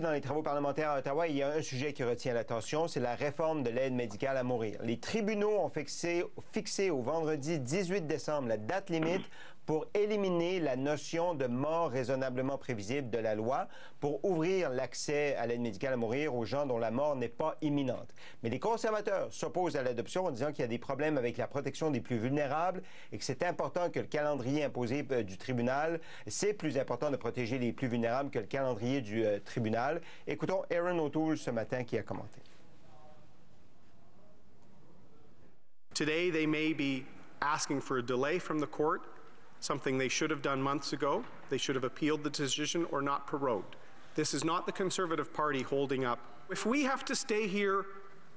Dans les travaux parlementaires à Ottawa, il y a un sujet qui retient l'attention, c'est la réforme de l'aide médicale à mourir. Les tribunaux ont fixé au vendredi 18 décembre la date limite pour éliminer la notion de mort raisonnablement prévisible de la loi, pour ouvrir l'accès à l'aide médicale à mourir aux gens dont la mort n'est pas imminente. Mais les conservateurs s'opposent à l'adoption en disant qu'il y a des problèmes avec la protection des plus vulnérables et que c'est important que le calendrier imposé du tribunal, c'est plus important de protéger les plus vulnérables que le calendrier du tribunal. Écoutons Erin O'Toole ce matin qui a commenté. Today they may be asking for a delay from the court, something they should have done months ago. They should have appealed the decision or not prorogued. This is not the Conservative Party holding up. If we have to stay here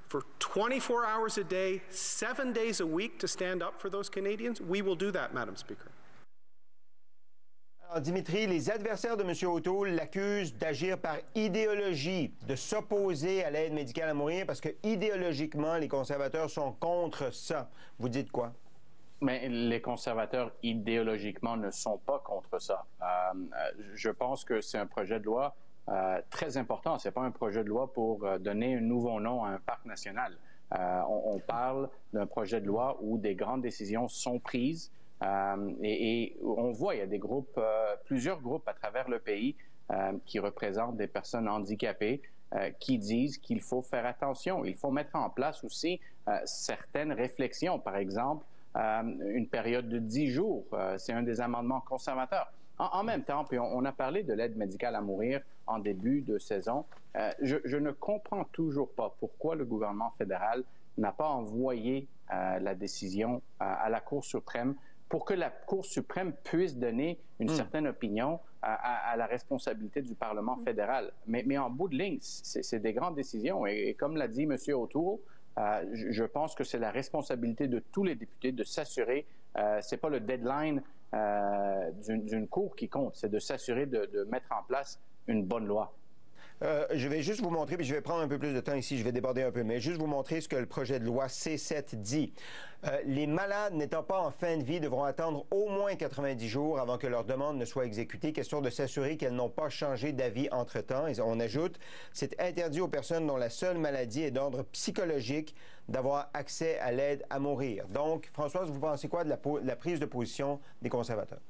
for 24 hours a day, 7 days a week to stand up for those Canadians, we will do that, Madam Speaker. Alors, Dimitri, les adversaires de M. O'Toole l'accusent d'agir par idéologie, de s'opposer à l'aide médicale à mourir parce que idéologiquement, les conservateurs sont contre ça. Vous dites quoi? Mais les conservateurs, idéologiquement, ne sont pas contre ça. Je pense que c'est un projet de loi très important. Ce n'est pas un projet de loi pour donner un nouveau nom à un parc national. On parle d'un projet de loi où des grandes décisions sont prises et on voit, il y a des groupes, plusieurs groupes à travers le pays qui représentent des personnes handicapées qui disent qu'il faut faire attention. Il faut mettre en place aussi certaines réflexions. Par exemple, une période de 10 jours, c'est un des amendements conservateurs. En même temps, puis on a parlé de l'aide médicale à mourir en début de saison. Je ne comprends toujours pas pourquoi le gouvernement fédéral n'a pas envoyé la décision à la Cour suprême pour que la Cour suprême puisse donner une certaine opinion à la responsabilité du Parlement fédéral. Mais en bout de ligne, c'est des grandes décisions. Et comme l'a dit M. O'Toole, je pense que c'est la responsabilité de tous les députés de s'assurer, c'est pas le deadline d'une cour qui compte, c'est de s'assurer de mettre en place une bonne loi. Je vais juste vous montrer, puis je vais prendre un peu plus de temps ici, je vais déborder un peu, mais juste vous montrer ce que le projet de loi C7 dit. Les malades n'étant pas en fin de vie devront attendre au moins 90 jours avant que leur demande ne soit exécutée, question de s'assurer qu'elles n'ont pas changé d'avis entre-temps. Et on ajoute, c'est interdit aux personnes dont la seule maladie est d'ordre psychologique d'avoir accès à l'aide à mourir. Donc, Françoise, vous pensez quoi de la prise de position des conservateurs?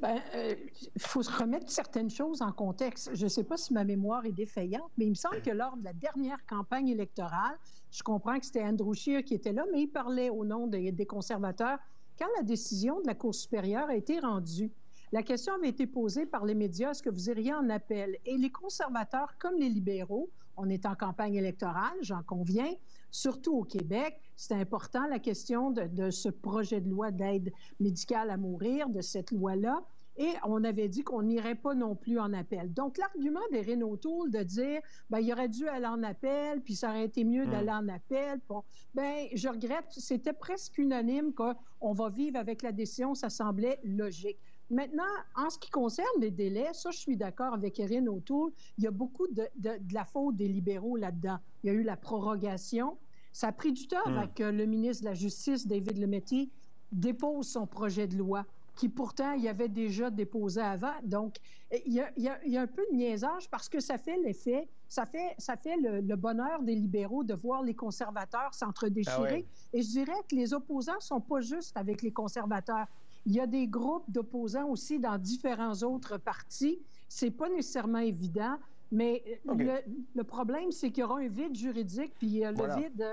Il faut se remettre certaines choses en contexte. Je ne sais pas si ma mémoire est défaillante, mais il me semble que lors de la dernière campagne électorale, je comprends que c'était Andrew Scheer qui était là, mais il parlait au nom des conservateurs quand la décision de la Cour supérieure a été rendue. La question avait été posée par les médias, est-ce que vous iriez en appel? Et les conservateurs, comme les libéraux, on est en campagne électorale, j'en conviens, surtout au Québec, c'est important la question de ce projet de loi d'aide médicale à mourir, de cette loi-là, et on avait dit qu'on n'irait pas non plus en appel. Donc, l'argument d'Erin O'Toole de dire, il aurait dû aller en appel, puis ça aurait été mieux d'aller en appel, bon, je regrette, c'était presque unanime qu'on va vivre avec la décision, ça semblait logique. Maintenant, en ce qui concerne les délais, ça, je suis d'accord avec Erin O'Toole, il y a beaucoup de la faute des libéraux là-dedans. Il y a eu la prorogation. Ça a pris du temps avant que le ministre de la Justice, David Lametti, dépose son projet de loi, qui pourtant, il avait déjà déposé avant. Donc, il y a un peu de niaisage parce que ça fait l'effet, ça fait le bonheur des libéraux de voir les conservateurs s'entre-déchirer. Ah ouais. Et je dirais que les opposants ne sont pas juste avec les conservateurs. Il y a des groupes d'opposants aussi dans différents autres partis. C'est pas nécessairement évident, mais le problème, c'est qu'il y aura un vide juridique, puis le vide,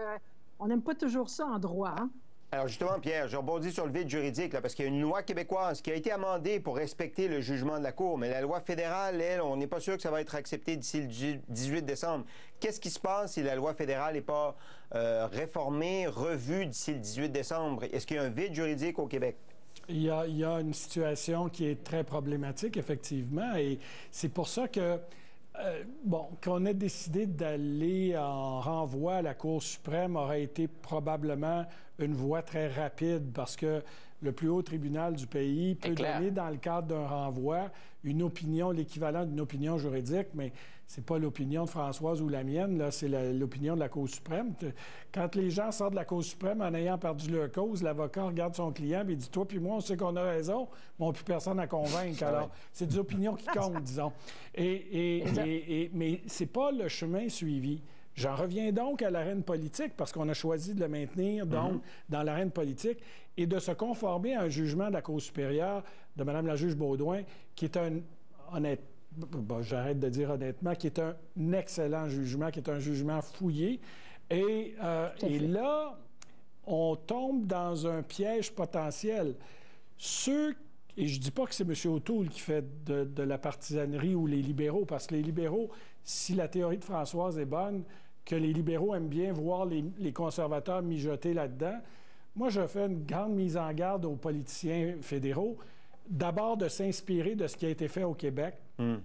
on n'aime pas toujours ça en droit. Hein? Alors justement, Pierre, je rebondis sur le vide juridique, là, parce qu'il y a une loi québécoise qui a été amendée pour respecter le jugement de la Cour, mais la loi fédérale, elle, on n'est pas sûr que ça va être accepté d'ici le 18 décembre. Qu'est-ce qui se passe si la loi fédérale n'est pas réformée, revue d'ici le 18 décembre? Est-ce qu'il y a un vide juridique au Québec? Il y a une situation qui est très problématique, effectivement, et c'est pour ça que, qu'on ait décidé d'aller en renvoi à la Cour suprême aurait été probablement une voie très rapide parce que le plus haut tribunal du pays peut donner, dans le cadre d'un renvoi, une opinion, l'équivalent d'une opinion juridique, mais c'est pas l'opinion de Françoise ou la mienne, là, c'est l'opinion de la Cour suprême. Quand les gens sortent de la Cour suprême en ayant perdu leur cause, l'avocat regarde son client et dit « Toi puis moi, on sait qu'on a raison, mais on n'a plus personne à convaincre. » Alors, c'est des opinions qui comptent, disons. Mais c'est pas le chemin suivi. J'en reviens donc à l'arène politique, parce qu'on a choisi de le maintenir, donc, dans l'arène politique, et de se conformer à un jugement de la Cour supérieure de Mme la juge Beaudoin, qui est j'arrête de dire honnêtement, qui est un excellent jugement, qui est un jugement fouillé. Et là, on tombe dans un piège potentiel. Et je ne dis pas que c'est M. O'Toole qui fait de la partisanerie ou les libéraux, parce que les libéraux, si la théorie de Françoise est bonne, que les libéraux aiment bien voir les conservateurs mijoter là-dedans, moi, je fais une grande mise en garde aux politiciens fédéraux, d'abord de s'inspirer de ce qui a été fait au Québec,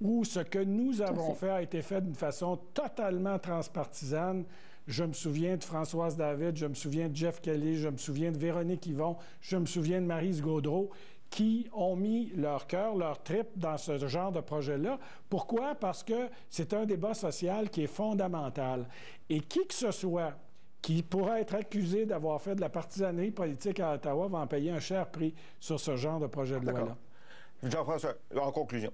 où ce que nous avons fait a été fait d'une façon totalement transpartisane. Je me souviens de Françoise David, je me souviens de Jeff Kelly, je me souviens de Véronique Yvon, je me souviens de Maryse Gaudreault, qui ont mis leur cœur, leur tripe dans ce genre de projet-là. Pourquoi? Parce que c'est un débat social qui est fondamental. Et qui que ce soit qui pourrait être accusé d'avoir fait de la partisanerie politique à Ottawa va en payer un cher prix sur ce genre de projet de loi-là. Jean-François, en conclusion.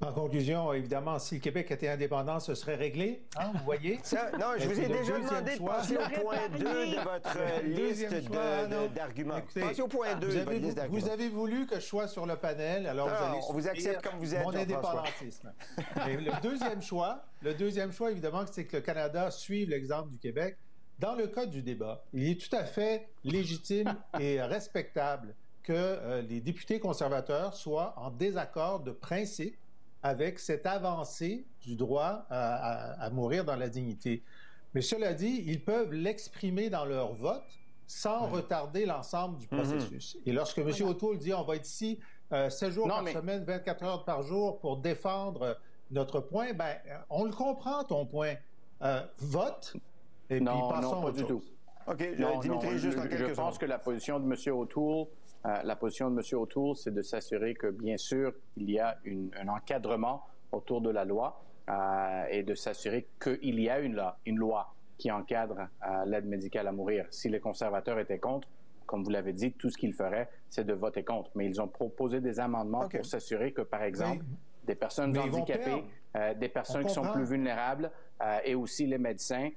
En conclusion, évidemment, si le Québec était indépendant, ce serait réglé, hein, vous voyez? Non, je vous ai déjà demandé de passer au point 2 de votre liste d'arguments. Passez au point 2 de votre liste d'arguments. Vous avez voulu que je sois sur le panel, alors vous allez on vous accepte comme vous êtes, mon indépendantisme. Et le deuxième choix, évidemment, c'est que le Canada suive l'exemple du Québec. Dans le cas du débat, il est tout à fait légitime et respectable que les députés conservateurs soient en désaccord de principe avec cette avancée du droit à mourir dans la dignité. Mais cela dit, ils peuvent l'exprimer dans leur vote sans retarder l'ensemble du processus. Et lorsque M. O'Toole dit on va être ici 7 jours par semaine, 24 heures par jour pour défendre notre point, ben on le comprend, ton point. Vote, et puis passons pas du tout. OK, Dimitri, juste en quelques secondes. Je pense que la position de M. O'Toole, c'est de s'assurer que, bien sûr, il y a un encadrement autour de la loi et de s'assurer qu'il y a une loi qui encadre l'aide médicale à mourir. Si les conservateurs étaient contre, comme vous l'avez dit, tout ce qu'ils feraient, c'est de voter contre. Mais ils ont proposé des amendements pour s'assurer que, par exemple, des personnes handicapées, des personnes qui sont plus vulnérables et aussi les médecins,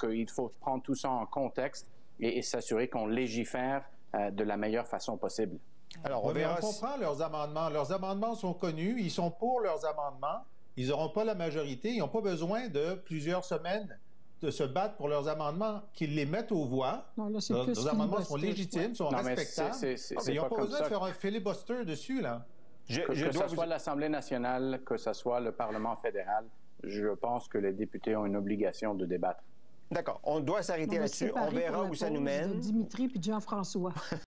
qu'il faut prendre tout ça en contexte et s'assurer qu'on légifère de la meilleure façon possible. Alors, on comprend leurs amendements. Leurs amendements sont connus. Ils sont pour leurs amendements. Ils n'auront pas la majorité. Ils n'ont pas besoin de plusieurs semaines de se battre pour leurs amendements, qu'ils les mettent aux voix. Leurs amendements sont légitimes, sont respectables. Ils n'ont pas besoin de faire un filibuster dessus, là. Que ce soit l'Assemblée nationale, que ce soit le Parlement fédéral, je pense que les députés ont une obligation de débattre. D'accord. On doit s'arrêter là-dessus. On verra où ça nous mène. Dimitri puis Jean-François.